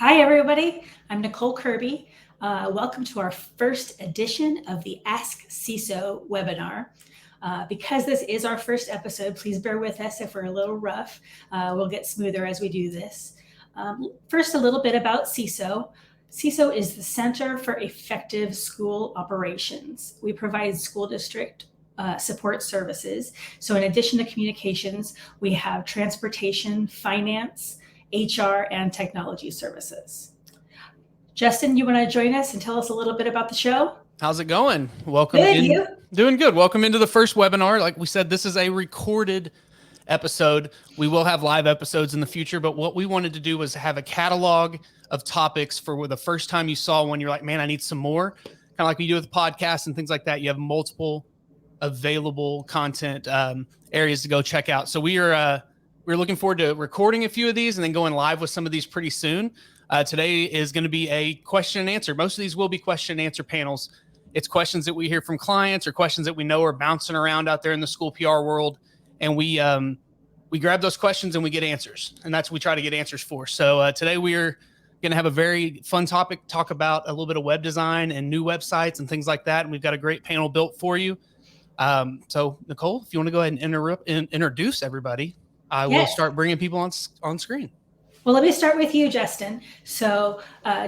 Hi, everybody. I'm Nicole Kirby. Welcome to our first edition of the Ask CESO webinar. Because this is our first episode, please bear with us if we're a little rough. We'll get smoother as we do this. First, a little bit about CESO. CESO is the Center for Effective School Operations. We provide school district support services. So in addition to communications, we have transportation, finance, HR, and technology services. Justin, you want to join us and tell us a little bit about the show? How's it going? Welcome Good, in. you? Doing good. Welcome into the first webinar. Like we said, this is a recorded episode. We will have live episodes in the future, but what we wanted to do was have a catalog of topics for the first time you saw one, you're like, man, I need some more. Kind of like we do with podcasts and things like that. You have multiple available content areas to go check out. So we're looking forward to recording a few of these and then going live with some of these pretty soon. Today is going to be a question and answer. Most of these will be question and answer panels. It's questions that we hear from clients or questions that we know are bouncing around out there in the school PR world. And we grab those questions and we get answers. And that's what we try to get answers for. So today we're going to have a very fun topic, talk about a little bit of web design and new websites and things like that. And we've got a great panel built for you. So Nicole, if you want to go ahead and introduce everybody, I will start bringing people on screen. Well, let me start with you, Justin. So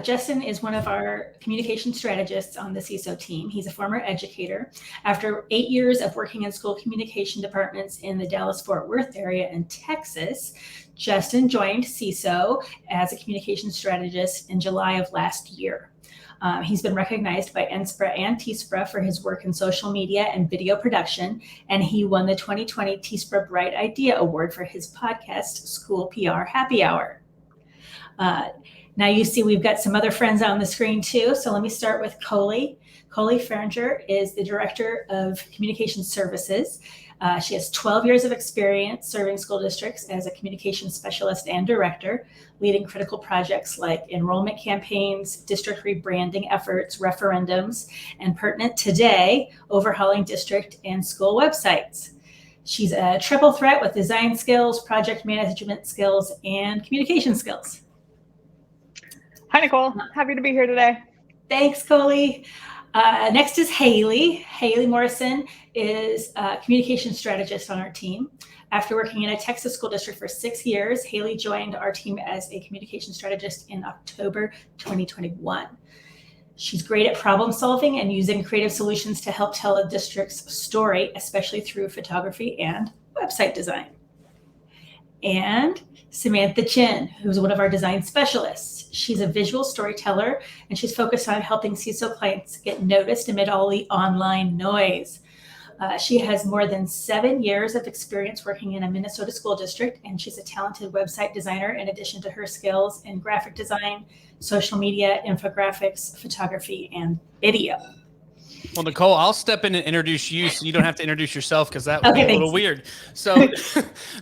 Justin is one of our communication strategists on the CESO team. He's a former educator. After 8 years of working in school communication departments in the Dallas-Fort Worth area in Texas, Justin joined CESO as a communication strategist in July of last year. He's been recognized by NSPRA and TSPRA for his work in social media and video production, and he won the 2020 TSPRA Bright Idea Award for his podcast, School PR Happy Hour. Now you see we've got some other friends on the screen too, so let me start with Coley. Coley Ferringer is the Director of Communication Services. She has 12 years of experience serving school districts as a communication specialist and director, leading critical projects like enrollment campaigns, district rebranding efforts, referendums, and pertinent today, overhauling district and school websites. She's a triple threat with design skills, project management skills, and communication skills. Hi, Nicole. Happy to be here today. Thanks, Coley. Next is Haley. Haley Morrison is a communication strategist on our team. After working in a Texas school district for 6 years, Haley joined our team as a communication strategist in October 2021. She's great at problem solving and using creative solutions to help tell a district's story, especially through photography and website design. And Samantha Chin, who's one of our design specialists. She's a visual storyteller, and she's focused on helping CESO clients get noticed amid all the online noise. She has more than 7 years of experience working in a Minnesota school district, and she's a talented website designer in addition to her skills in graphic design, social media, infographics, photography, and video. Well, Nicole, I'll step in and introduce you so you don't have to introduce yourself because that would be a little weird. So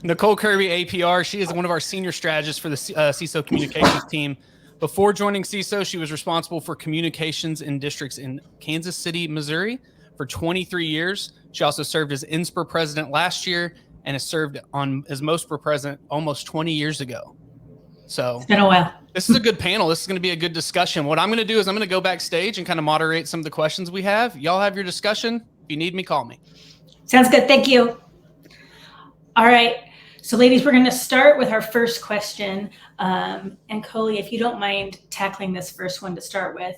Nicole Kirby, APR, she is one of our senior strategists for the CESO communications team. Before joining CESO, she was responsible for communications in districts in Kansas City, Missouri for 23 years. She also served as INSPR president last year and has served on as MOSPR president almost 20 years ago. So it's been a while. This is a good panel. This is going to be a good discussion. What I'm going to do is I'm going to go backstage and kind of moderate some of the questions we have. Y'all have your discussion. If you need me, call me. Sounds good. Thank you. All right. So ladies, we're going to start with our first question. And Coley, if you don't mind tackling this first one to start with,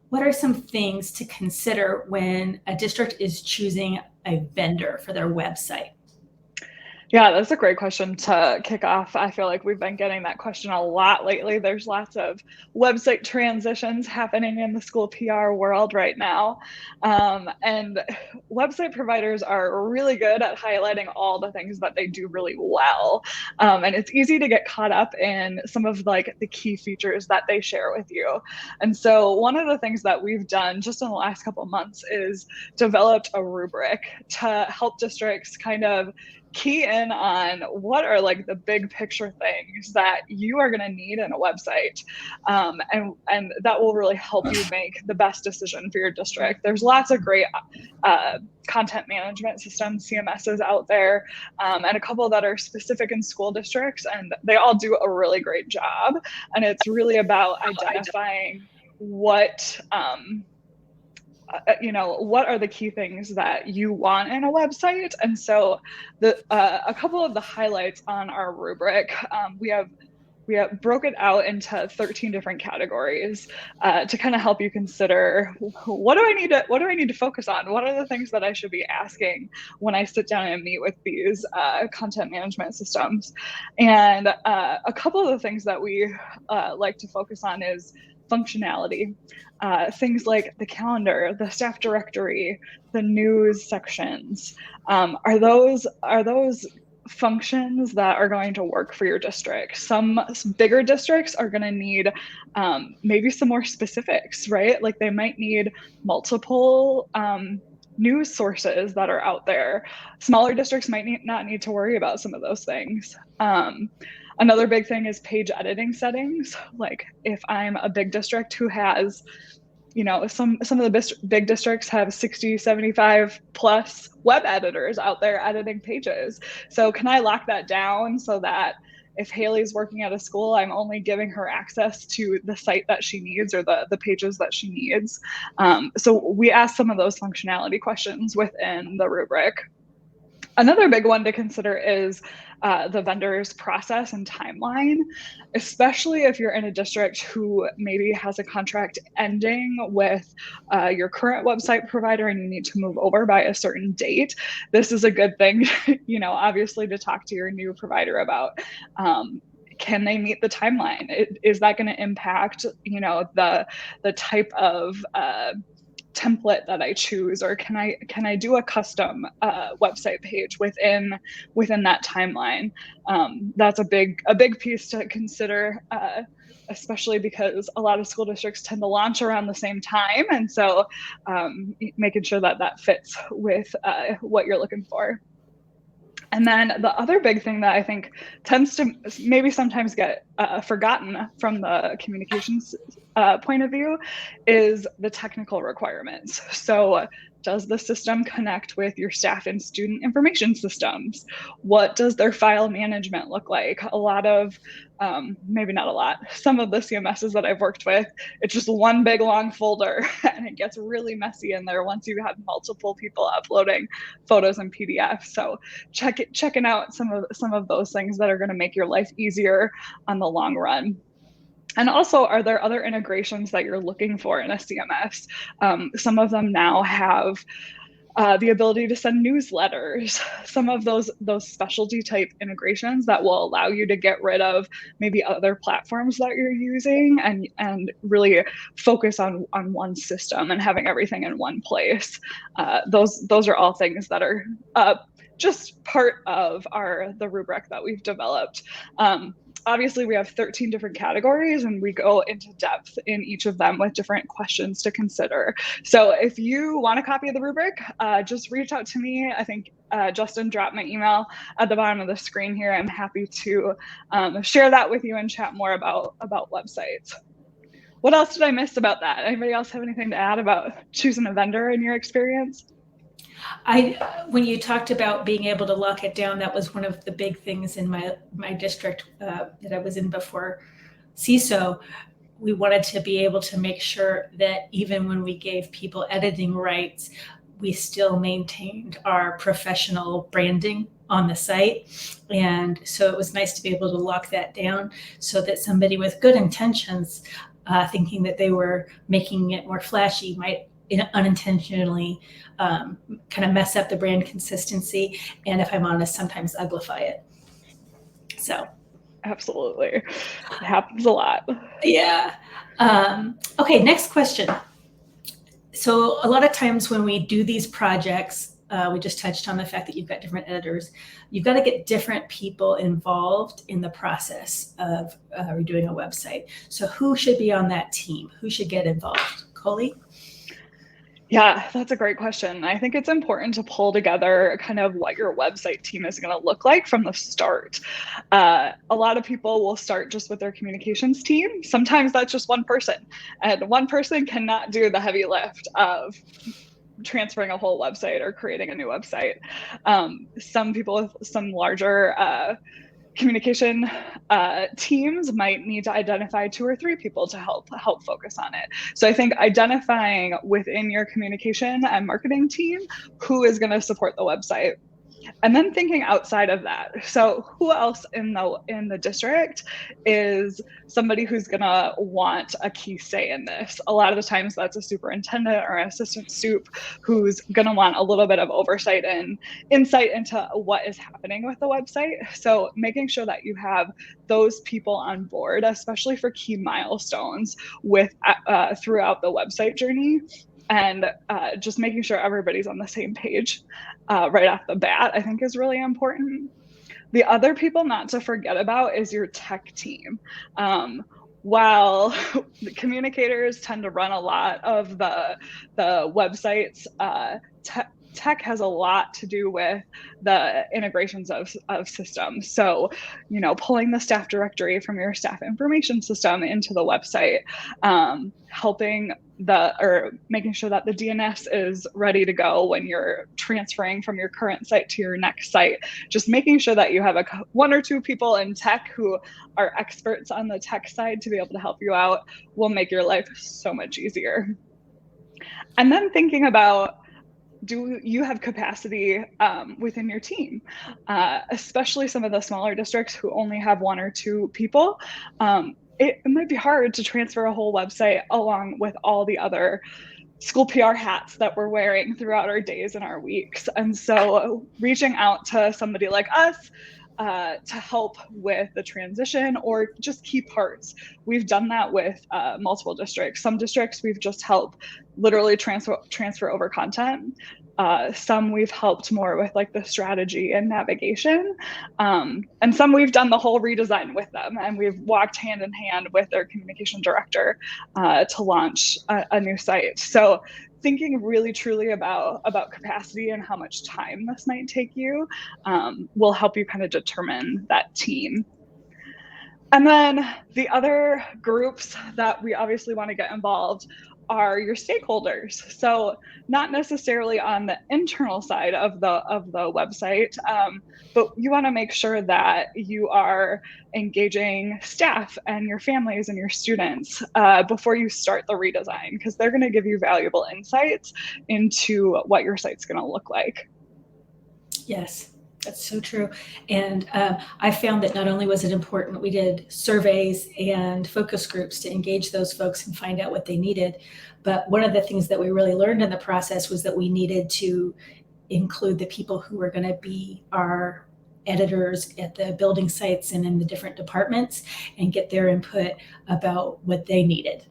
what are some things to consider when a district is choosing a vendor for their website? Yeah, that's a great question to kick off. I feel like we've been getting that question a lot lately. There's lots of website transitions happening in the school PR world right now. And website providers are really good at highlighting all the things that they do really well. And it's easy to get caught up in some of like the key features that they share with you. And so one of the things that we've done just in the last couple of months is developed a rubric to help districts kind of key in on what are like the big picture things that you are going to need in a website. And that will really help you make the best decision for your district. There's lots of great content management systems, CMSs out there, and a couple that are specific in school districts, and they all do a really great job. And it's really about identifying what what are the key things that you want in a website. And so a couple of the highlights on our rubric, we have broke it out into 13 different categories to kind of help you consider, what do I need to focus on? What are the things that I should be asking when I sit down and meet with these content management systems? And a couple of the things that we like to focus on is functionality. Things like the calendar, the staff directory, the news sections. Are those functions that are going to work for your district? Some bigger districts are going to need maybe some more specifics, right? Like they might need multiple news sources that are out there. Smaller districts might not need to worry about some of those things. Another big thing is page editing settings. Like if I'm a big district who has, some of the big districts have 60, 75 plus web editors out there editing pages. So can I lock that down so that if Haley's working at a school, I'm only giving her access to the site that she needs or the pages that she needs? So we ask some of those functionality questions within the rubric. Another big one to consider is the vendor's process and timeline, especially if you're in a district who maybe has a contract ending with your current website provider and you need to move over by a certain date. This is a good thing, obviously to talk to your new provider about. Can they meet the timeline? Is that going to impact, the type of template that I choose, or can I do a custom website page within that timeline? That's a big piece to consider, especially because a lot of school districts tend to launch around the same time, and so making sure that fits with what you're looking for. And then the other big thing that I think tends to maybe sometimes get forgotten from the communications point of view is the technical requirements. So does the system connect with your staff and student information systems? What does their file management look like? A lot of, maybe not a lot, some of the CMSs that I've worked with, it's just one big long folder and it gets really messy in there once you have multiple people uploading photos and PDFs. So checking out some of those things that are going to make your life easier on the long run. And also, are there other integrations that you're looking for in a CMS? Some of them now have the ability to send newsletters, some of those specialty type integrations that will allow you to get rid of maybe other platforms that you're using and really focus on one system and having everything in one place. Those are all things that are just part of the rubric that we've developed. Obviously, we have 13 different categories and we go into depth in each of them with different questions to consider. So if you want a copy of the rubric, just reach out to me. I think Justin dropped my email at the bottom of the screen here. I'm happy to share that with you and chat more about websites. What else did I miss about that? Anybody else have anything to add about choosing a vendor in your experience? When you talked about being able to lock it down, that was one of the big things in my district that I was in before CESO. We wanted to be able to make sure that even when we gave people editing rights, we still maintained our professional branding on the site. And so it was nice to be able to lock that down so that somebody with good intentions, thinking that they were making it more flashy, might unintentionally kind of mess up the brand consistency, and if I'm honest, sometimes uglify it. So absolutely, it happens a lot. Yeah. Okay, next question. So a lot of times when we do these projects, we just touched on the fact that you've got different editors. You've got to get different people involved in the process of redoing a website. So who should be on that team? Who should get involved? Coley? Yeah, that's a great question. I think it's important to pull together kind of what your website team is going to look like from the start. A lot of people will start just with their communications team. Sometimes that's just one person, and one person cannot do the heavy lift of transferring a whole website or creating a new website. Some people with some larger communication teams might need to identify 2 or 3 people to help focus on it. So I think identifying within your communication and marketing team who is going to support the website, and then thinking outside of that. So who else in the district is somebody who's going to want a key say in this? A lot of the times that's a superintendent or an assistant soup who's going to want a little bit of oversight and insight into what is happening with the website. So making sure that you have those people on board, especially for key milestones with throughout the website journey, and just making sure everybody's on the same page right off the bat, I think is really important. The other people not to forget about is your tech team. While the communicators tend to run a lot of the websites, tech has a lot to do with the integrations of systems. So, pulling the staff directory from your staff information system into the website, helping or making sure that the DNS is ready to go when you're transferring from your current site to your next site. Just making sure that you have 1 or 2 people in tech who are experts on the tech side to be able to help you out will make your life so much easier. And then thinking about, do you have capacity within your team? Especially some of the smaller districts who only have 1 or 2 people. It might be hard to transfer a whole website along with all the other school PR hats that we're wearing throughout our days and our weeks. And so reaching out to somebody like us to help with the transition or just key parts. We've done that with multiple districts. Some districts we've just helped literally transfer over content. Some we've helped more with like the strategy and navigation. And some we've done the whole redesign with them, and we've walked hand in hand with their communication director to launch a new site. So thinking really truly about capacity and how much time this might take you will help you kind of determine that team. And then the other groups that we obviously want to get involved are your stakeholders. So not necessarily on the internal side of the website, but you want to make sure that you are engaging staff and your families and your students before you start the redesign, because they're going to give you valuable insights into what your site's going to look like. Yes. That's so true. And I found that not only was it important, we did surveys and focus groups to engage those folks and find out what they needed. But one of the things that we really learned in the process was that we needed to include the people who were going to be our editors at the building sites and in the different departments and get their input about what they needed.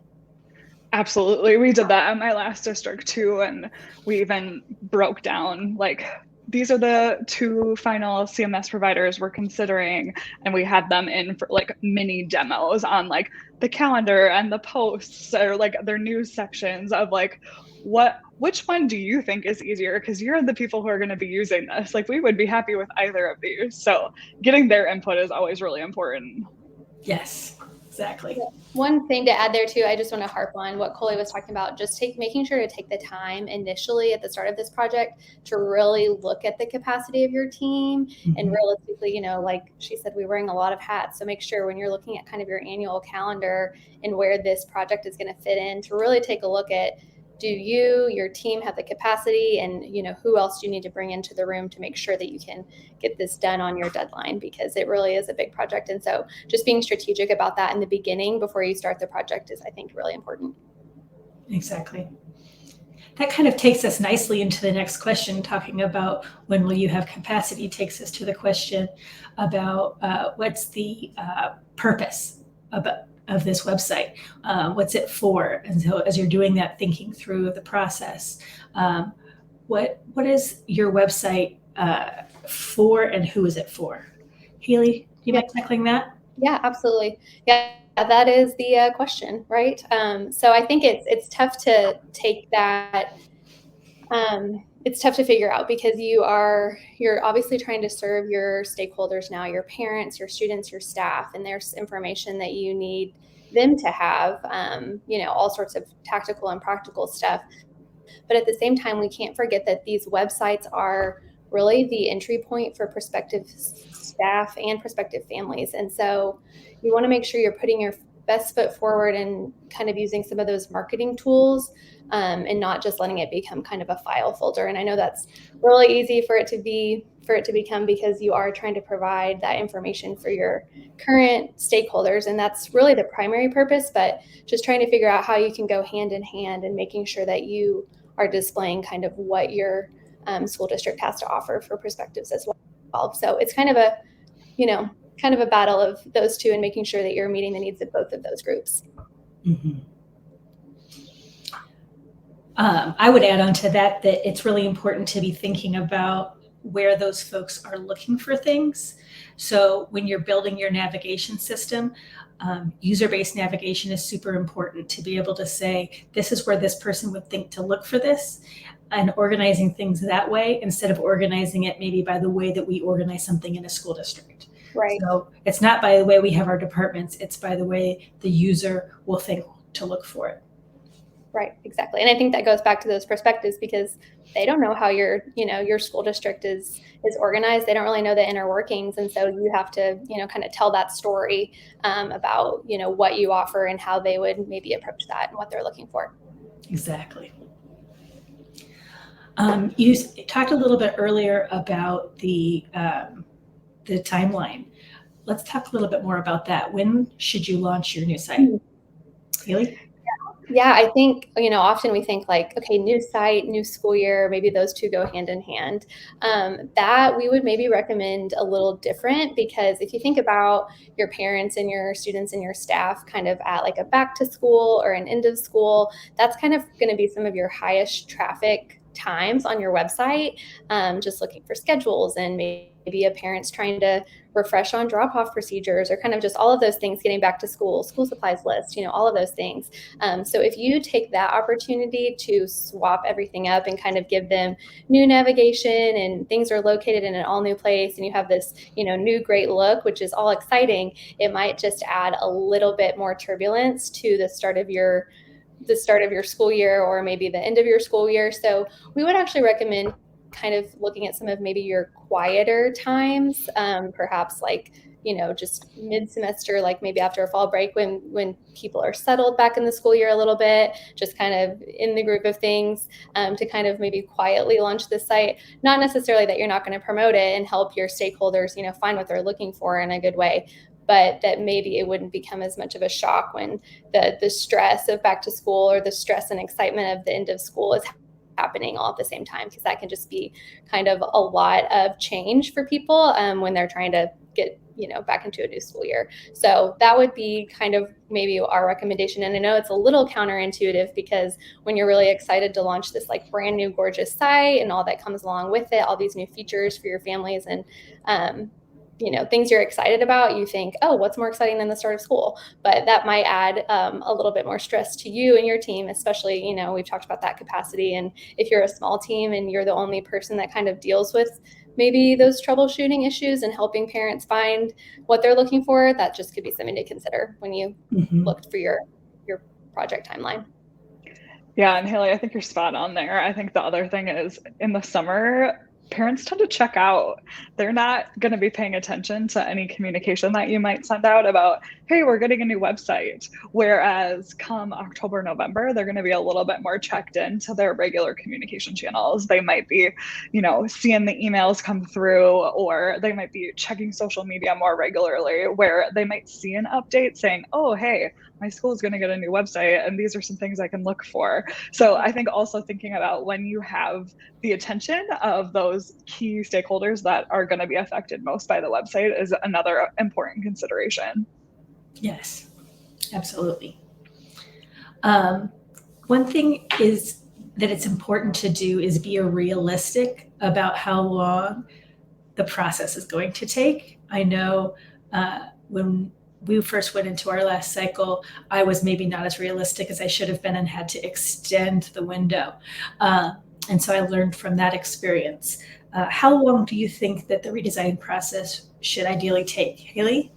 Absolutely. We did that at my last district too. And we even broke down like, these are the 2 final CMS providers we're considering, and we had them in for like mini demos on like the calendar and the posts or like their news sections of like, which one do you think is easier? Because you're the people who are going to be using this. Like, we would be happy with either of these. So getting their input is always really important. Yes, exactly. One thing to add there too, I just want to harp on what Coley was talking about, just making sure to take the time initially at the start of this project to really look at the capacity of your team. And realistically, like she said, we're wearing a lot of hats. So make sure when you're looking at kind of your annual calendar and where this project is going to fit in, to really take a look at, do your team have the capacity, and who else do you need to bring into the room to make sure that you can get this done on your deadline, because it really is a big project. And so just being strategic about that in the beginning before you start the project is, I think, really important. Exactly. That kind of takes us nicely into the next question, talking about when will you have capacity takes us to the question about what's the purpose of this website, what's it for? And so as you're doing that, thinking through the process, what is your website for, and who is it for? Haley, do you mind tackling that? Yeah, absolutely. Yeah, that is the question, right? So I think it's tough to take that it's tough to figure out because you're obviously trying to serve your stakeholders now, your parents, your students, your staff, and there's information that you need them to have, all sorts of tactical and practical stuff. But at the same time, we can't forget that these websites are really the entry point for prospective staff and prospective families. And so you want to make sure you're putting your best foot forward and kind of using some of those marketing tools, and not just letting it become kind of a file folder. And I know that's really easy for it to become because you are trying to provide that information for your current stakeholders, and that's really the primary purpose. But just trying to figure out how you can go hand in hand and making sure that you are displaying kind of what your school district has to offer for perspectives as well. So it's kind of a battle of those two and making sure that you're meeting the needs of both of those groups. Mm-hmm. I would add on to that it's really important to be thinking about where those folks are looking for things. So when you're building your navigation system, user-based navigation is super important to be able to say, this is where this person would think to look for this, and organizing things that way instead of organizing it maybe by the way that we organize something in a school district. Right. So it's not by the way we have our departments, it's by the way the user will think to look for it. Right, exactly. And I think that goes back to those perspectives because they don't know how your school district is organized. They don't really know the inner workings. And so you have to, kind of tell that story about, what you offer and how they would maybe approach that and what they're looking for. Exactly. You talked a little bit earlier about the timeline. Let's talk a little bit more about that. When should you launch your new site? Haley? Yeah, I think, often we think like, okay, new site, new school year, maybe those two go hand in hand. That we would maybe recommend a little different because if you think about your parents and your students and your staff kind of at like a back to school or an end of school, that's kind of going to be some of your highest traffic times on your website, just looking for schedules and maybe a parent's trying to refresh on drop-off procedures or kind of just all of those things, getting back to school supplies list, all of those things. So if you take that opportunity to swap everything up and kind of give them new navigation and things are located in an all new place and you have this, new great look, which is all exciting, it might just add a little bit more turbulence to the start of your school year or maybe the end of your school year. So we would actually recommend kind of looking at some of maybe your quieter times, perhaps like, just mid-semester, like maybe after a fall break when people are settled back in the school year a little bit, just kind of in the group of things, to kind of maybe quietly launch this site. Not necessarily that you're not going to promote it and help your stakeholders, find what they're looking for in a good way, but that maybe it wouldn't become as much of a shock when the stress of back to school or the stress and excitement of the end of school is happening all at the same time, because that can just be kind of a lot of change for people when they're trying to get back into a new school year. So that would be kind of maybe our recommendation. And I know it's a little counterintuitive because when you're really excited to launch this like brand new gorgeous site and all that comes along with it, all these new features for your families and things you're excited about, you think, oh, what's more exciting than the start of school? But that might add a little bit more stress to you and your team, especially, we've talked about that capacity. And if you're a small team and you're the only person that kind of deals with maybe those troubleshooting issues and helping parents find what they're looking for, that just could be something to consider when you looked for your project timeline. Yeah, and Haley, I think you're spot on there. I think the other thing is in the summer, parents tend to check out. They're not going to be paying attention to any communication that you might send out about, hey, we're getting a new website. Whereas come October, November, they're going to be a little bit more checked into their regular communication channels. They might be, seeing the emails come through, or they might be checking social media more regularly, where they might see an update saying, oh, hey, my school is going to get a new website and these are some things I can look for. So I think also thinking about when you have the attention of those key stakeholders that are going to be affected most by the website is another important consideration. Yes, absolutely. One thing is that it's important to do is be realistic about how long the process is going to take. I know when we first went into our last cycle, I was maybe not as realistic as I should have been and had to extend the window. And so I learned from that experience. How long do you think that the redesign process should ideally take? Haley?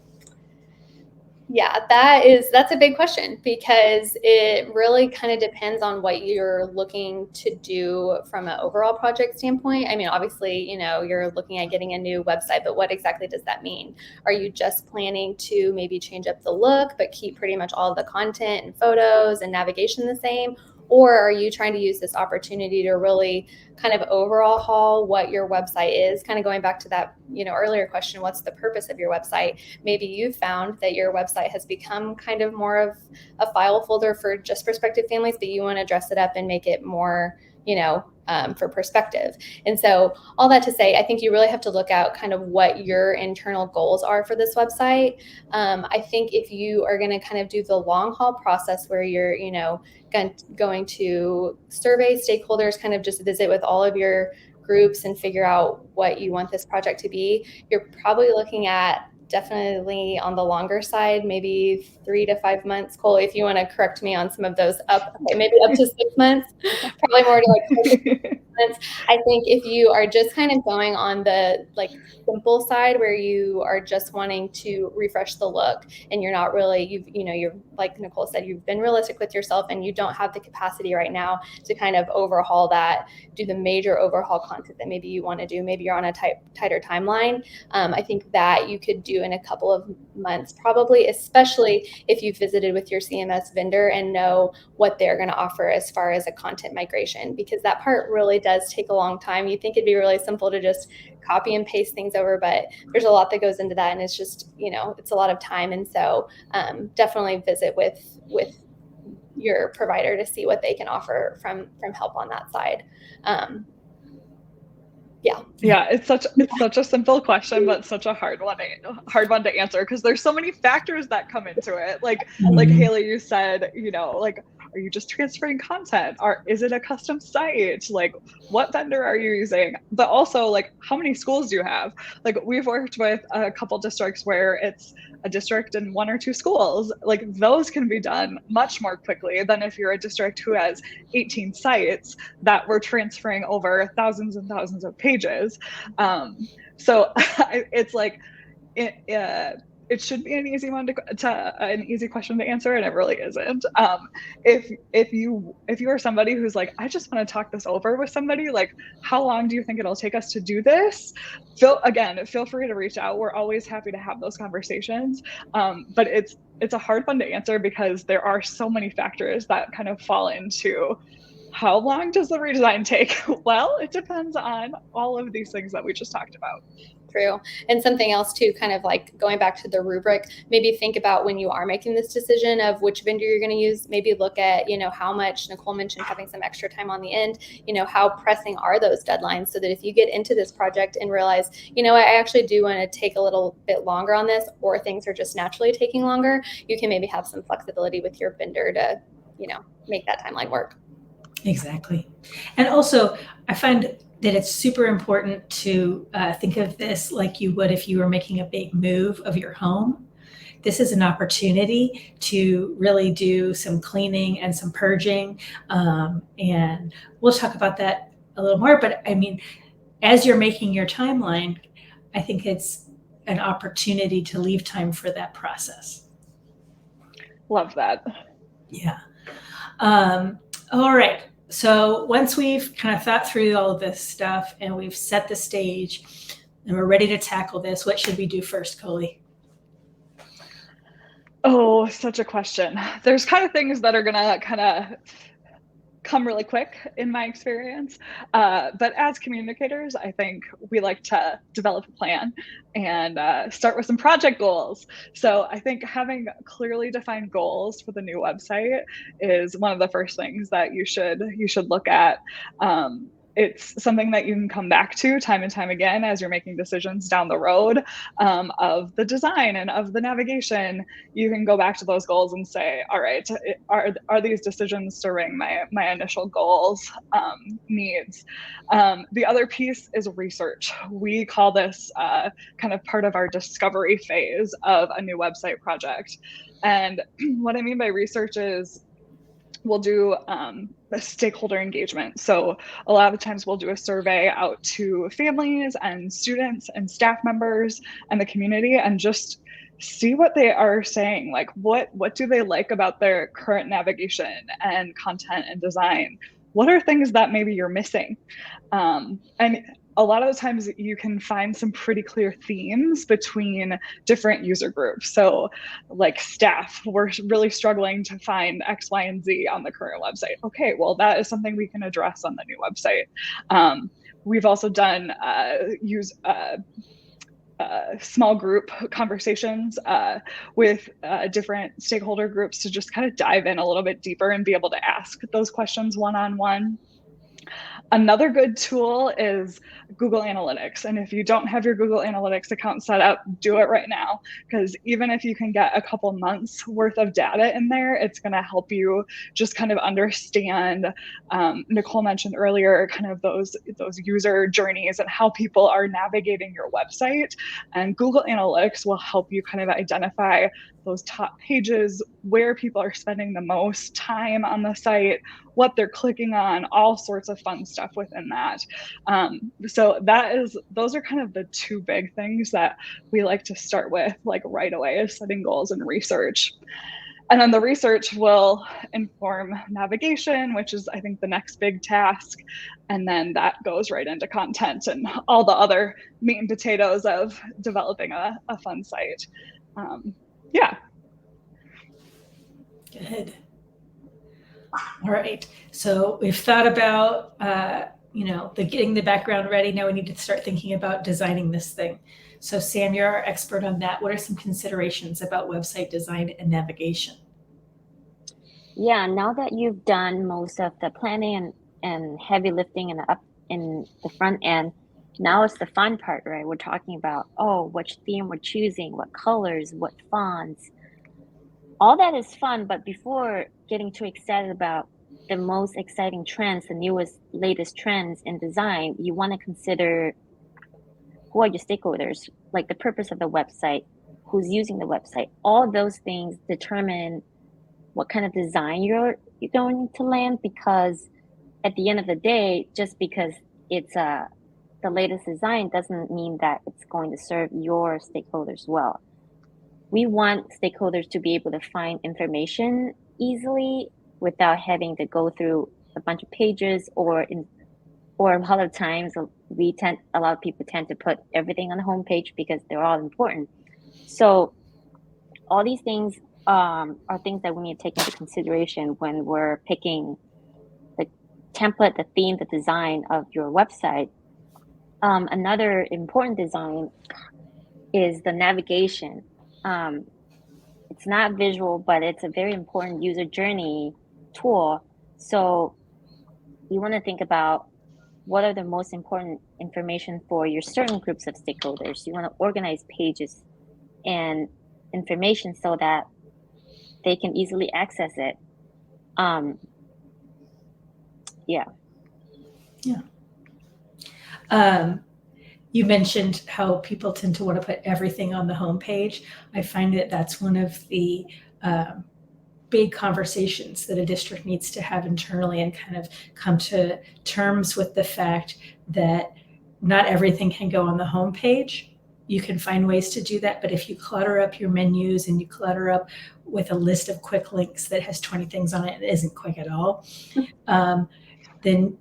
Yeah, that's a big question, because it really kind of depends on what you're looking to do from an overall project standpoint. I mean, obviously, you're looking at getting a new website, but what exactly does that mean? Are you just planning to maybe change up the look, but keep pretty much all of the content and photos and navigation the same? Or are you trying to use this opportunity to really kind of overhaul what your website is? Kind of going back to that, earlier question, what's the purpose of your website? Maybe you've found that your website has become kind of more of a file folder for just prospective families, but you want to dress it up and make it more, for perspective. And so all that to say, I think you really have to look out kind of what your internal goals are for this website. I think if you are going to kind of do the long haul process where you're, going to survey stakeholders, kind of just visit with all of your groups and figure out what you want this project to be, you're probably looking at definitely on the longer side, maybe 3 to 5 months. Cole, if you want to correct me on some of those, maybe up to 6 months, probably more to like 6 months. I think if you are just kind of going on the simple side where you are just wanting to refresh the look and you're not really, you're like Nicole said, you've been realistic with yourself and you don't have the capacity right now to kind of overhaul that, do the major overhaul content that maybe you want to do. Maybe you're on a tighter timeline. I think that you could do in a couple of months, probably, especially if you've visited with your CMS vendor and know what they're going to offer as far as a content migration, because that part really does take a long time. You think it'd be really simple to just copy and paste things over, but there's a lot that goes into that, and it's just, it's a lot of time. And so definitely visit with your provider to see what they can offer from help on that side. Yeah, it's such a simple question, but such a hard one to answer, because there's so many factors that come into it. Like Haley, you said, are you just transferring content? Or is it a custom site? Like, what vendor are you using? But also, how many schools do you have? We've worked with a couple districts where it's a district and 1 or 2 schools. Those can be done much more quickly than if you're a district who has 18 sites that we're transferring over thousands and thousands of pages. So it's it should be an easy one an easy question to answer, and it really isn't. If you are somebody who's I just want to talk this over with somebody, how long do you think it'll take us to do this? Feel free to reach out. We're always happy to have those conversations. But it's a hard one to answer because there are so many factors that kind of fall into how long does the redesign take? Well, it depends on all of these things that we just talked about. True. And something else too, kind of going back to the rubric, maybe think about when you are making this decision of which vendor you're going to use, maybe look at, how much Nicole mentioned having some extra time on the end, how pressing are those deadlines, so that if you get into this project and realize, I actually do want to take a little bit longer on this, or things are just naturally taking longer, you can maybe have some flexibility with your vendor to, make that timeline work. Exactly. And also, I find that it's super important to think of this like you would if you were making a big move of your home. This is an opportunity to really do some cleaning and some purging. And we'll talk about that a little more. But I mean, as you're making your timeline, I think it's an opportunity to leave time for that process. Love that. Yeah. All right. So once we've kind of thought through all of this stuff and we've set the stage and we're ready to tackle this, what should we do first, Coley? Oh, such a question. There's kind of things that are going to kind of come really quick in my experience. But as communicators, I think we like to develop a plan and start with some project goals. So I think having clearly defined goals for the new website is one of the first things that you should look at. It's something that you can come back to time and time again as you're making decisions down the road of the design and of the navigation. You can go back to those goals and say, all right, are these decisions serving my initial goals, needs? The other piece is research. We call this kind of part of our discovery phase of a new website project. And what I mean by research is we'll do a stakeholder engagement. So a lot of the times we'll do a survey out to families and students and staff members and the community, and just see what they are saying. Like, what do they like about their current navigation and content and design? What are things that maybe you're missing? And a lot of the times you can find some pretty clear themes between different user groups. So like staff, we're really struggling to find X, Y, and Z on the current website. Okay, well, that is something we can address on the new website. We've also done small group conversations with different stakeholder groups to just kind of dive in a little bit deeper and be able to ask those questions one-on-one. Another good tool is Google Analytics. And if you don't have your Google Analytics account set up, do it right now. Because even if you can get a couple months worth of data in there, it's going to help you just kind of understand, Nicole mentioned earlier, kind of those user journeys and how people are navigating your website. And Google Analytics will help you kind of identify those top pages, where people are spending the most time on the site, what they're clicking on, all sorts of fun stuff within that. So those are kind of the two big things that we like to start with, like right away, is setting goals and research. And then the research will inform navigation, which is, I think, the next big task. And then that goes right into content and all the other meat and potatoes of developing a fun site. Yeah. Good. All right. So we've thought about, getting the background ready. Now we need to start thinking about designing this thing. So Sam, you're our expert on that. What are some considerations about website design and navigation? Yeah, now that you've done most of the planning and heavy lifting in the front end, now it's the fun part, right? We're talking about, which theme we're choosing, what colors, what fonts. All that is fun, but before getting too excited about the most exciting trends, the latest trends in design, you want to consider who are your stakeholders, like the purpose of the website, who's using the website. All those things determine what kind of design you're going to land, because at the end of the day, just because it's the latest design doesn't mean that it's going to serve your stakeholders well. We want stakeholders to be able to find information easily without having to go through a bunch of pages, or a lot of times a lot of people tend to put everything on the homepage because they're all important. So all these things are things that we need to take into consideration when we're picking the template, the theme, the design of your website. Another important design is the navigation. It's not visual, but it's a very important user journey tool. So you want to think about what are the most important information for your certain groups of stakeholders. You want to organize pages and information so that they can easily access it. You mentioned how people tend to want to put everything on the homepage. I find that that's one of the big conversations that a district needs to have internally, and kind of come to terms with the fact that not everything can go on the homepage. You can find ways to do that, but if you clutter up your menus and you clutter up with a list of quick links that has 20 things on it and isn't quick at all, then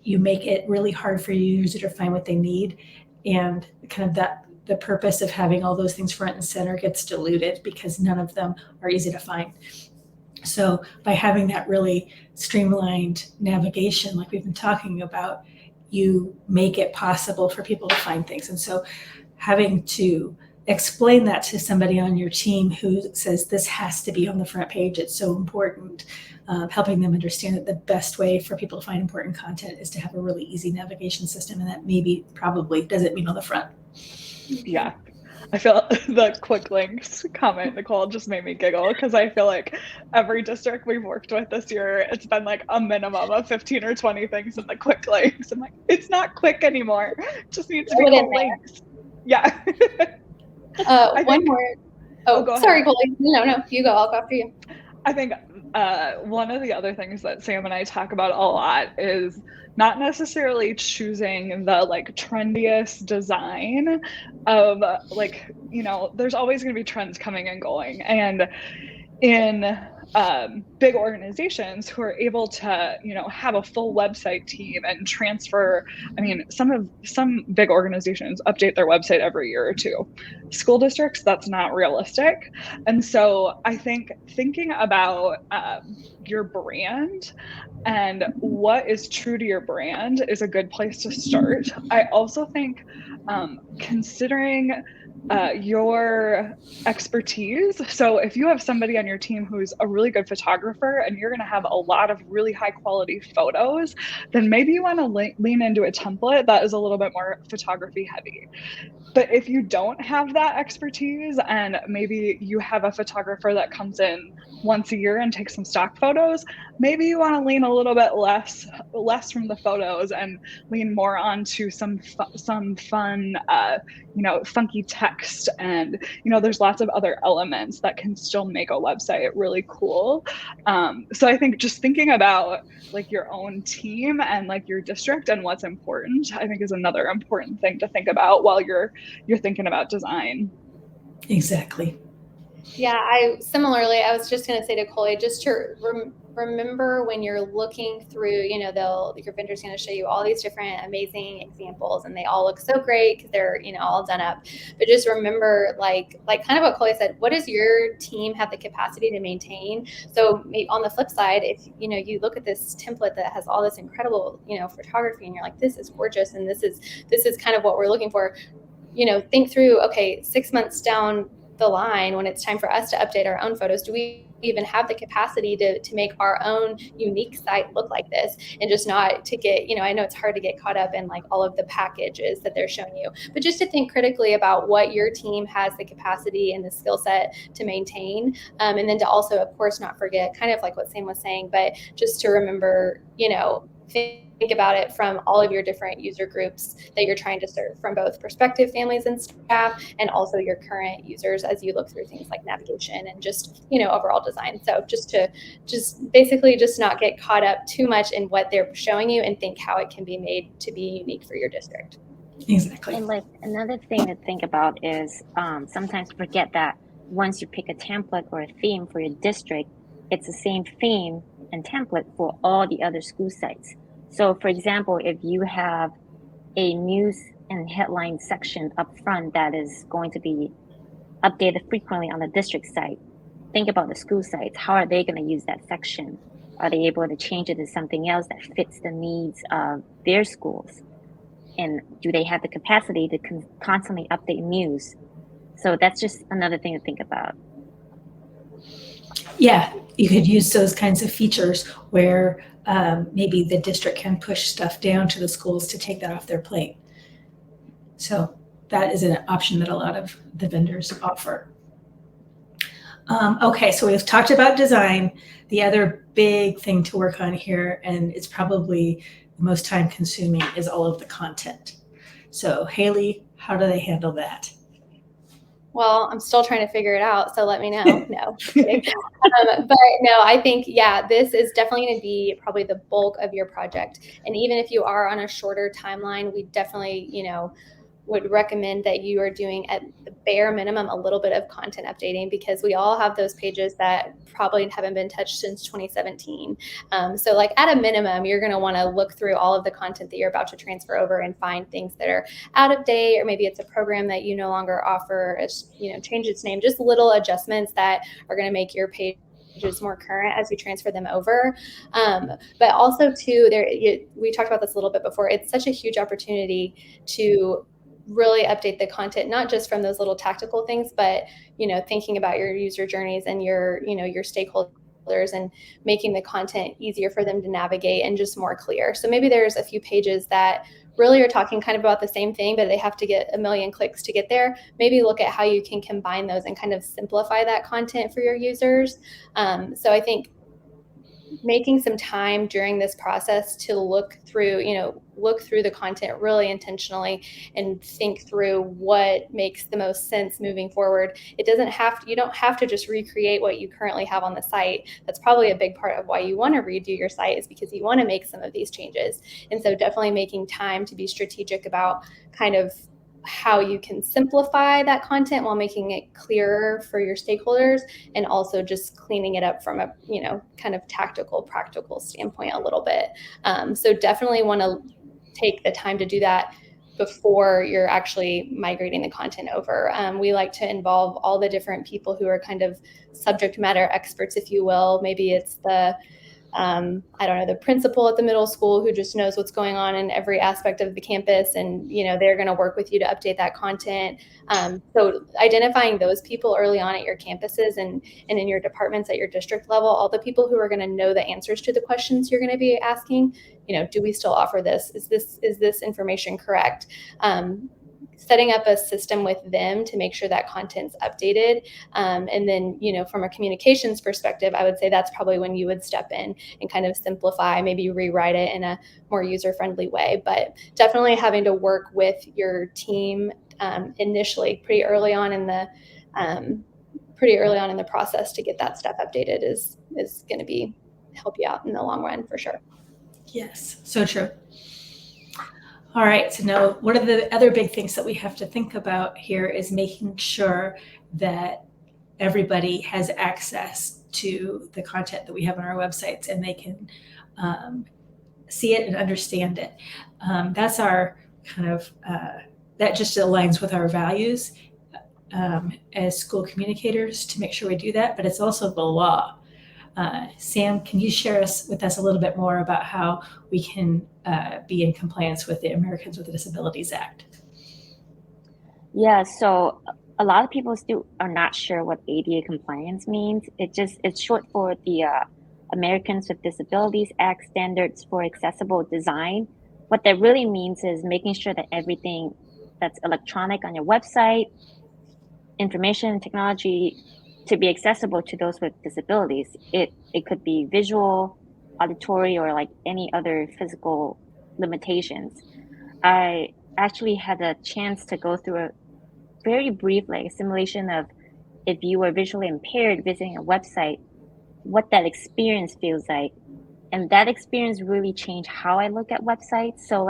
you make it really hard for your user to find what they need. And kind of the purpose of having all those things front and center gets diluted because none of them are easy to find. So by having that really streamlined navigation, like we've been talking about, you make it possible for people to find things. And so having to explain that to somebody on your team who says this has to be on the front page, it's so important, helping them understand that the best way for people to find important content is to have a really easy navigation system, and that probably doesn't mean on the front. Yeah. I feel the quick links comment, Nicole, just made me giggle, because I feel like every district we've worked with this year, it's been like a minimum of 15 or 20 things in the quick links. I'm like, it's not quick anymore. It just needs to be called links. Yeah. One more. Oh, go sorry, ahead. Coley. No, you go. I'll go after you. I think one of the other things that Sam and I talk about a lot is not necessarily choosing the like trendiest design of like, you know, there's always going to be trends coming and going. And in big organizations who are able to, you know, have a full website team and transfer. I mean, some big organizations update their website every year or two. School districts, that's not realistic. And so I think thinking about your brand and what is true to your brand is a good place to start. I also think considering your expertise. So if you have somebody on your team who's a really good photographer and you're going to have a lot of really high quality photos, then maybe you want to lean into a template that is a little bit more photography heavy. But if you don't have that expertise and maybe you have a photographer that comes in once a year and takes some stock photos, maybe you want to lean a little bit less from the photos and lean more onto some fun, you know, funky text. And, you know, there's lots of other elements that can still make a website really cool. So I think just thinking about like your own team and like your district and what's important, I think is another important thing to think about while you're thinking about design. Exactly. Yeah, I was just going to say to Coley, just to remember when you're looking through, you know, your vendor's going to show you all these different amazing examples and they all look so great because they're, you know, all done up. But just remember, like kind of what Coley said, what does your team have the capacity to maintain? So on the flip side, if, you know, you look at this template that has all this incredible, you know, photography and you're like, this is gorgeous and this is kind of what we're looking for, you know, think through, okay, 6 months down the line when it's time for us to update our own photos, do we even have the capacity to make our own unique site look like this, and just not to get, you know, I know it's hard to get caught up in like all of the packages that they're showing you, but just to think critically about what your team has the capacity and the skill set to maintain, and then to also, of course, not forget kind of like what Sam was saying, but just to remember, you know, think about it from all of your different user groups that you're trying to serve, from both prospective families and staff and also your current users as you look through things like navigation and just, you know, overall design. So just basically not get caught up too much in what they're showing you and think how it can be made to be unique for your district. Exactly. And like another thing to think about is sometimes forget that once you pick a template or a theme for your district, it's the same theme and template for all the other school sites. So for example, if you have a news and headline section up front that is going to be updated frequently on the district site, think about the school sites. How are they going to use that section? Are they able to change it to something else that fits the needs of their schools? And do they have the capacity to constantly update news? So that's just another thing to think about. Yeah, you could use those kinds of features where maybe the district can push stuff down to the schools to take that off their plate. So that is an option that a lot of the vendors offer. Okay, so we've talked about design. The other big thing to work on here, and it's probably the most time consuming, is all of the content. So Haley, how do they handle that? Well, I'm still trying to figure it out, so let me know. No, but no, I think, yeah, this is definitely going to be probably the bulk of your project. And even if you are on a shorter timeline, we definitely, you know, would recommend that you are doing at the bare minimum a little bit of content updating, because we all have those pages that probably haven't been touched since 2017. So like at a minimum, you're going to want to look through all of the content that you're about to transfer over and find things that are out of date, or maybe it's a program that you no longer offer, you know, change its name, just little adjustments that are going to make your page more current as we transfer them over. But also too, we talked about this a little bit before, it's such a huge opportunity to really update the content, not just from those little tactical things, but, you know, thinking about your user journeys and your, you know, your stakeholders, and making the content easier for them to navigate and just more clear. So maybe there's a few pages that really are talking kind of about the same thing, but they have to get 1 million clicks to get there. Maybe look at how you can combine those and kind of simplify that content for your users. So I think making some time during this process to look through the content really intentionally and think through what makes the most sense moving forward. You don't have to just recreate what you currently have on the site. That's probably a big part of why you want to redo your site, is because you want to make some of these changes. And so definitely making time to be strategic about kind of how you can simplify that content while making it clearer for your stakeholders, and also just cleaning it up from a kind of tactical, practical standpoint a little bit. So definitely want to take the time to do that before you're actually migrating the content over. We like to involve all the different people who are kind of subject matter experts, if you will. Maybe it's the the principal at the middle school who just knows what's going on in every aspect of the campus, and they're going to work with you to update that content. So identifying those people early on at your campuses and in your departments at your district level, all the people who are going to know the answers to the questions you're going to be asking. Do we still offer this? Is this information correct? Setting up a system with them to make sure that content's updated. And then, from a communications perspective, I would say that's probably when you would step in and kind of simplify, maybe rewrite it in a more user-friendly way. But definitely having to work with your team initially, pretty early on in the process to get that stuff updated is going to help you out in the long run for sure. Yes, so true. All right, so now one of the other big things that we have to think about here is making sure that everybody has access to the content that we have on our websites, and they can see it and understand it. That's our kind of, that just aligns with our values as school communicators to make sure we do that, but it's also the law. Sam, can you share with us a little bit more about how we can be in compliance with the Americans with Disabilities Act? Yeah, so a lot of people still are not sure what ADA compliance means. It's short for the Americans with Disabilities Act Standards for Accessible Design. What that really means is making sure that everything that's electronic on your website, information, technology, to be accessible to those with disabilities. It could be visual, auditory, or like any other physical limitations. I actually had a chance to go through a very brief simulation of if you were visually impaired visiting a website, what that experience feels like. And that experience really changed how I look at websites. So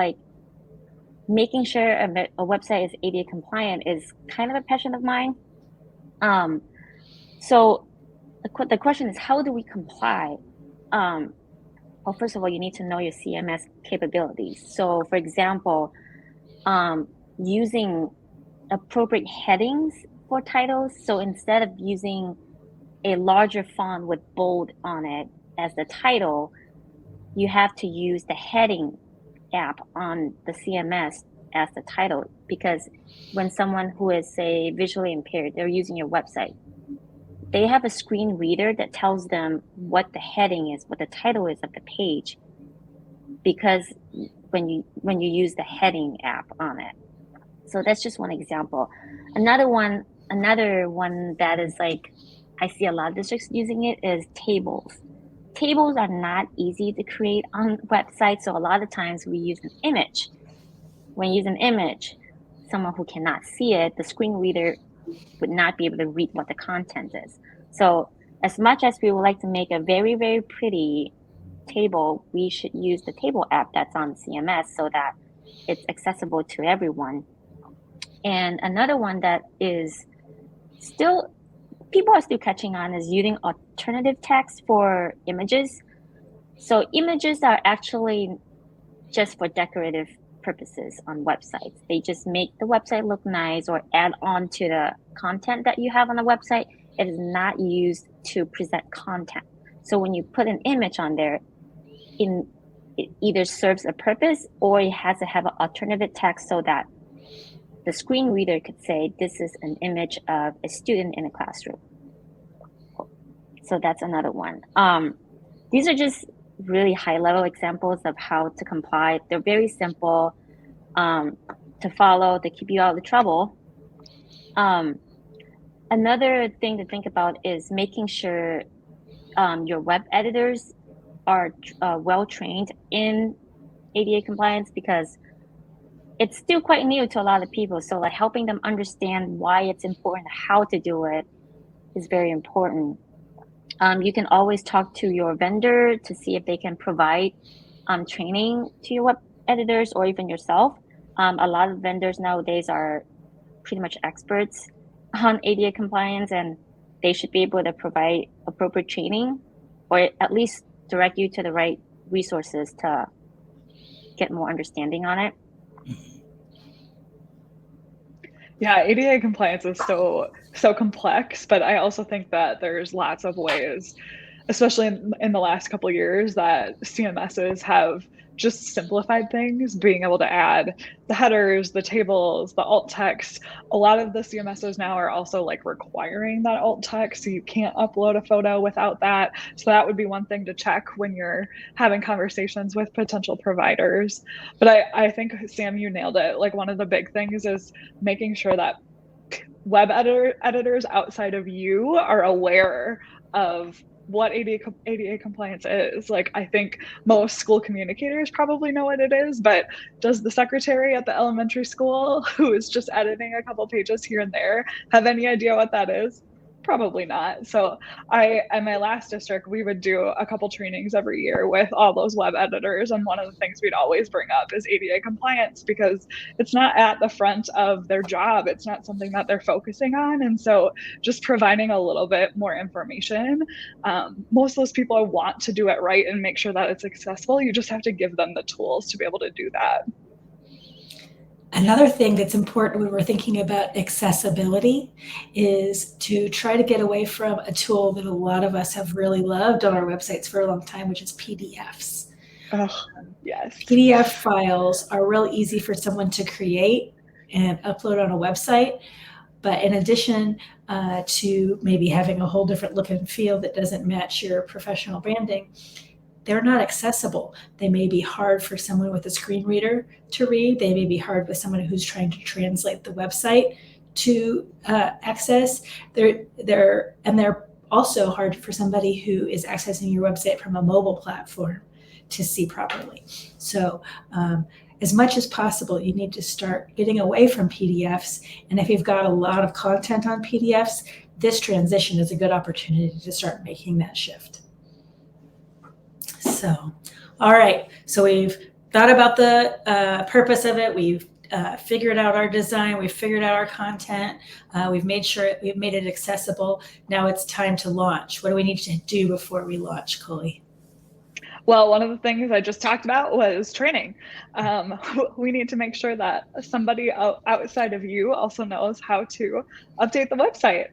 making sure a website is ADA compliant is kind of a passion of mine. So the question is, how do we comply? Well, first of all, you need to know your CMS capabilities. So for example, using appropriate headings for titles. So instead of using a larger font with bold on it as the title, you have to use the heading app on the CMS as the title, because when someone who is, say, visually impaired, they're using your website, they have a screen reader that tells them what the heading is, what the title is of the page, because when you use the heading app on it. So that's just one example. Another one that is I see a lot of districts using it is tables. Tables are not easy to create on websites, so a lot of times we use an image. When you use an image, someone who cannot see it, the screen reader would not be able to read what the content is. So as much as we would like to make a very, very pretty table, we should use the table app that's on CMS so that it's accessible to everyone. And another one that is people are still catching on is using alternative text for images. So images are actually just for decorative purposes on websites. They just make the website look nice or add on to the content that you have on the website. It is not used to present content. So when you put an image on there, it either serves a purpose or it has to have an alternative text so that the screen reader could say, this is an image of a student in a classroom. So that's another one. These are just really high-level examples of how to comply. They're very simple to follow. They keep you out of the trouble. Another thing to think about is making sure your web editors are well trained in ADA compliance, because it's still quite new to a lot of people. So like helping them understand why it's important, how to do it is very important. You can always talk to your vendor to see if they can provide training to your web editors or even yourself. A lot of vendors nowadays are pretty much experts on ADA compliance, and they should be able to provide appropriate training or at least direct you to the right resources to get more understanding on it. Yeah, ADA compliance is so complex, but I also think that there's lots of ways, especially in the last couple of years, that CMSs have just simplified things, being able to add the headers, the tables, the alt text. A lot of the CMSs now are also like requiring that alt text, so you can't upload a photo without that. So that would be one thing to check when you're having conversations with potential providers. But I think, Sam, you nailed it. Like, one of the big things is making sure that web editors outside of you are aware of what ADA compliance is. Like, I think most school communicators probably know what it is, but does the secretary at the elementary school who is just editing a couple pages here and there have any idea what that is? Probably not. So at my last district, we would do a couple trainings every year with all those web editors. And one of the things we'd always bring up is ADA compliance, because it's not at the front of their job. It's not something that they're focusing on. And so just providing a little bit more information. Most of those people want to do it right and make sure that it's accessible. You just have to give them the tools to be able to do that. Another thing that's important when we're thinking about accessibility is to try to get away from a tool that a lot of us have really loved on our websites for a long time, which is PDFs. Oh, yes. PDF files are real easy for someone to create and upload on a website. But in addition to maybe having a whole different look and feel that doesn't match your professional branding, they're not accessible. They may be hard for someone with a screen reader to read. They may be hard with someone who's trying to translate the website to access. They're also hard for somebody who is accessing your website from a mobile platform to see properly. So as much as possible, you need to start getting away from PDFs. And if you've got a lot of content on PDFs, this transition is a good opportunity to start making that shift. So, all right. So we've thought about the purpose of it. We've figured out our design. We've figured out our content. We've made it accessible. Now it's time to launch. What do we need to do before we launch, Coley? Well, one of the things I just talked about was training. We need to make sure that somebody outside of you also knows how to update the website.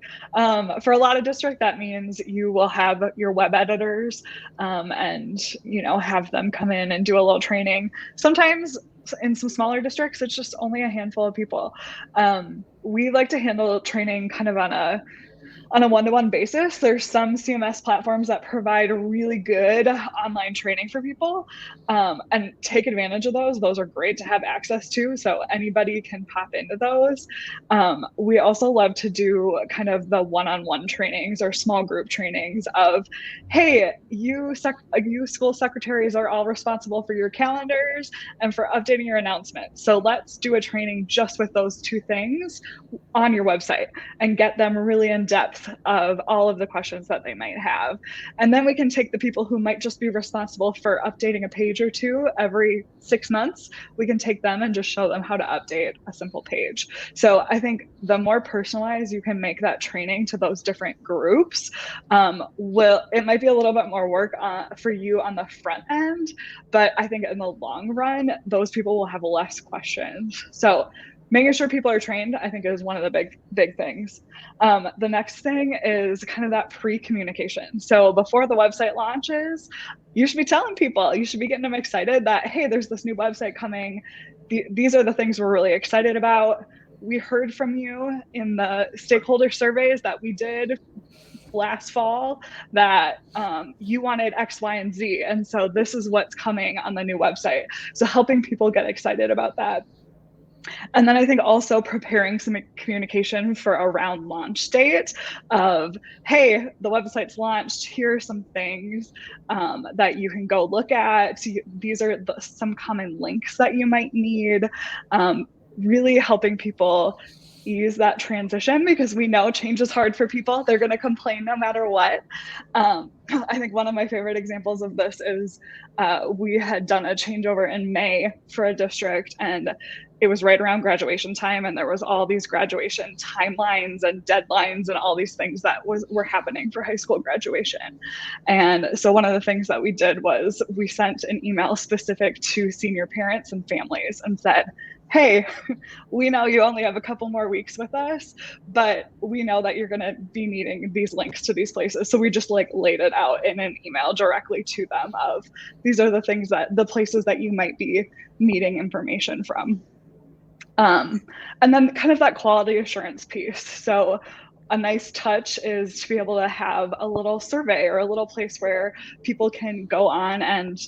For a lot of districts, that means you will have your web editors and have them come in and do a little training. Sometimes in some smaller districts, it's just only a handful of people. We like to handle training kind of on a one-to-one basis. There's some CMS platforms that provide really good online training for people, and take advantage of those. Those are great to have access to, so anybody can pop into those. We also love to do kind of the one-on-one trainings or small group trainings of, hey, you school secretaries are all responsible for your calendars and for updating your announcements. So let's do a training just with those two things on your website and get them really in depth of all of the questions that they might have. And then we can take the people who might just be responsible for updating a page or two every 6 months. We can take them and just show them how to update a simple page. So I think the more personalized you can make that training to those different groups, it might be a little bit more work for you on the front end, but I think in the long run, those people will have less questions. So making sure people are trained, I think, is one of the big things. The next thing is kind of that pre-communication. So before the website launches, you should be telling people, you should be getting them excited that, hey, there's this new website coming. These are the things we're really excited about. We heard from you in the stakeholder surveys that we did last fall that you wanted X, Y, and Z. And so this is what's coming on the new website. So helping people get excited about that. And then I think also preparing some communication for around launch date of, hey, the website's launched. Here are some things that you can go look at. These are some common links that you might need. Really helping people ease that transition, because we know change is hard for people. They're going to complain no matter what. I think one of my favorite examples of this is we had done a changeover in May for a district, and it was right around graduation time, and there was all these graduation timelines and deadlines and all these things that were happening for high school graduation. And so one of the things that we did was we sent an email specific to senior parents and families and said, hey, we know you only have a couple more weeks with us, but we know that you're going to be needing these links to these places. So we just like laid it out in an email directly to them of, these are the things the places that you might be needing information from. And then kind of that quality assurance piece. So a nice touch is to be able to have a little survey or a little place where people can go on and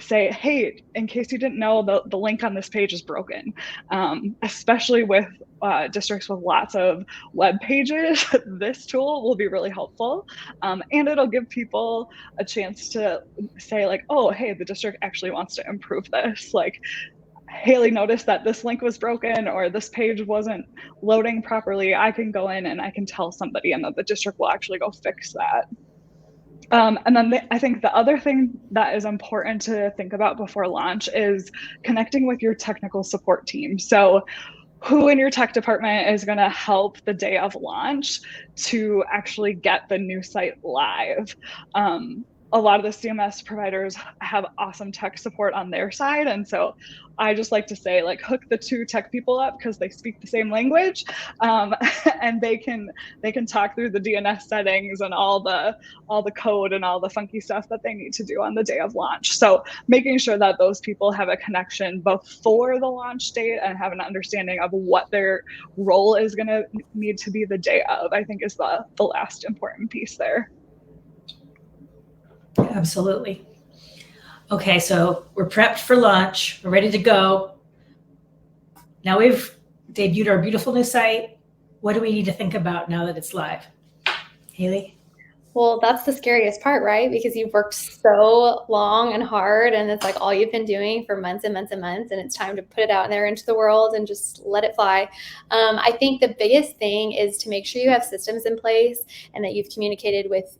say, hey, in case you didn't know, the link on this page is broken. Especially with districts with lots of web pages, this tool will be really helpful. And it'll give people a chance to say like, oh, hey, the district actually wants to improve this. Like, Haley noticed that this link was broken or this page wasn't loading properly. I can go in and I can tell somebody, and that the district will actually go fix that. And then I think the other thing that is important to think about before launch is connecting with your technical support team. So who in your tech department is going to help the day of launch to actually get the new site live? A lot of the CMS providers have awesome tech support on their side. And so I just like to say, like, hook the two tech people up because they speak the same language, and they can talk through the DNS settings and all the code and all the funky stuff that they need to do on the day of launch. So making sure that those people have a connection both for the launch date and have an understanding of what their role is going to need to be the day of, I think is the last important piece there. Absolutely. Okay, so we're prepped for launch. We're ready to go. Now we've debuted our beautiful new site. What do we need to think about now that it's live? Haley? Well, that's the scariest part, right? Because you've worked so long and hard, and it's like all you've been doing for months and months and months, and it's time to put it out there into the world and just let it fly. I think the biggest thing is to make sure you have systems in place and that you've communicated with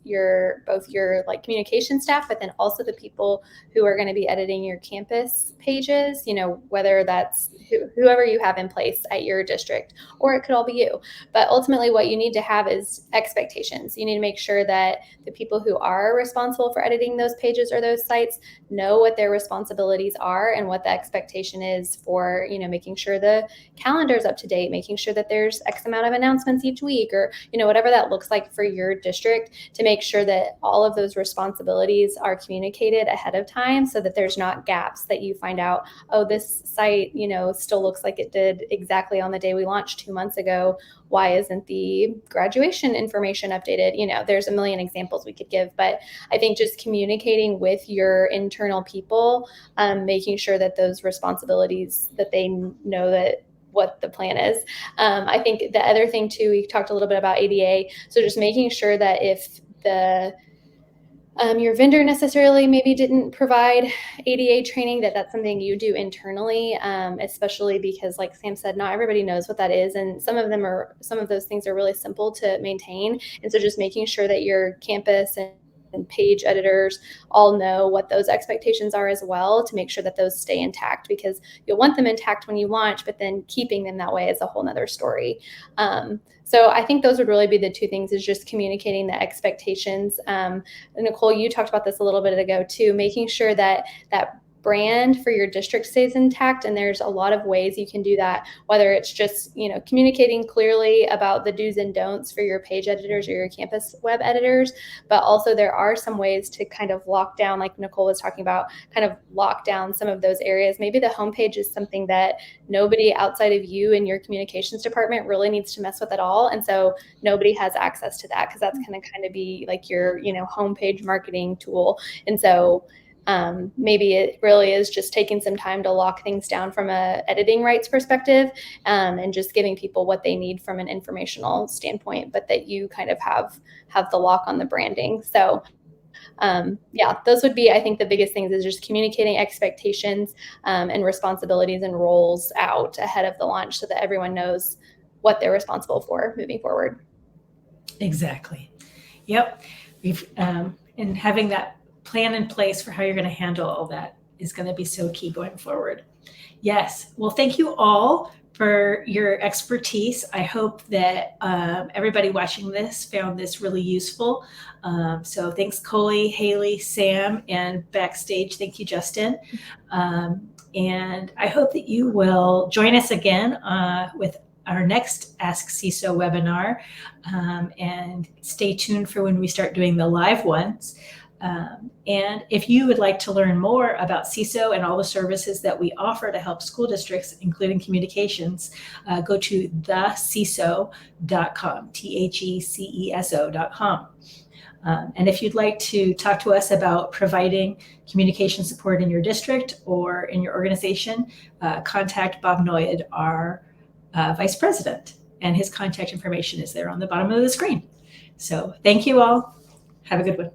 both your like communication staff, but then also the people who are going to be editing your campus pages, you know, whether that's whoever you have in place at your district, or it could all be you. But ultimately what you need to have is expectations. You need to make sure that the people who are responsible for editing those pages or those sites know what their responsibilities are and what the expectation is for, you know, making sure the calendar is up to date, making sure that there's X amount of announcements each week, or, you know, whatever that looks like for your district, to make sure that all of those responsibilities are communicated ahead of time so that there's not gaps that you find out, oh, this site, you know, still looks like it did exactly on the day we launched 2 months ago. Why isn't the graduation information updated? You know, there's a million examples we could give, but I think just communicating with your internal people, making sure that those responsibilities, that they know that what the plan is. I think the other thing too, we talked a little bit about ADA. So just making sure that if your vendor necessarily maybe didn't provide ADA training, that's something you do internally, especially because, like Sam said, not everybody knows what that is. And some of those things are really simple to maintain. And so just making sure that your campus and page editors all know what those expectations are as well, to make sure that those stay intact, because you'll want them intact when you launch, but then keeping them that way is a whole nother story. So I think those would really be the two things, is just communicating the expectations. Nicole, you talked about this a little bit ago too, making sure that brand for your district stays intact. And there's a lot of ways you can do that, whether it's just, you know, communicating clearly about the do's and don'ts for your page editors or your campus web editors, but also there are some ways to kind of lock down, like Nicole was talking about, kind of lock down some of those areas. Maybe the homepage is something that nobody outside of you and your communications department really needs to mess with at all. And so nobody has access to that, because that's going to kind of be like your, you know, homepage marketing tool. And so maybe it really is just taking some time to lock things down from a editing rights perspective, and just giving people what they need from an informational standpoint, but that you kind of have the lock on the branding. So yeah, those would be, I think, the biggest things is just communicating expectations and responsibilities and roles out ahead of the launch so that everyone knows what they're responsible for moving forward. Exactly. Yep. And having that plan in place for how you're going to handle all that is going to be so key going forward. Yes. Well, thank you all for your expertise. I hope that everybody watching this found this really useful. So thanks, Coley, Haley, Sam, and backstage. Thank you, Justin. And I hope that you will join us again with our next Ask CESO webinar, and stay tuned for when we start doing the live ones. And if you would like to learn more about CESO and all the services that we offer to help school districts, including communications, go to theceso.com, THECESO.com. And if you'd like to talk to us about providing communication support in your district or in your organization, contact Bob Noyad, our Vice President, and his contact information is there on the bottom of the screen. So thank you all. Have a good one.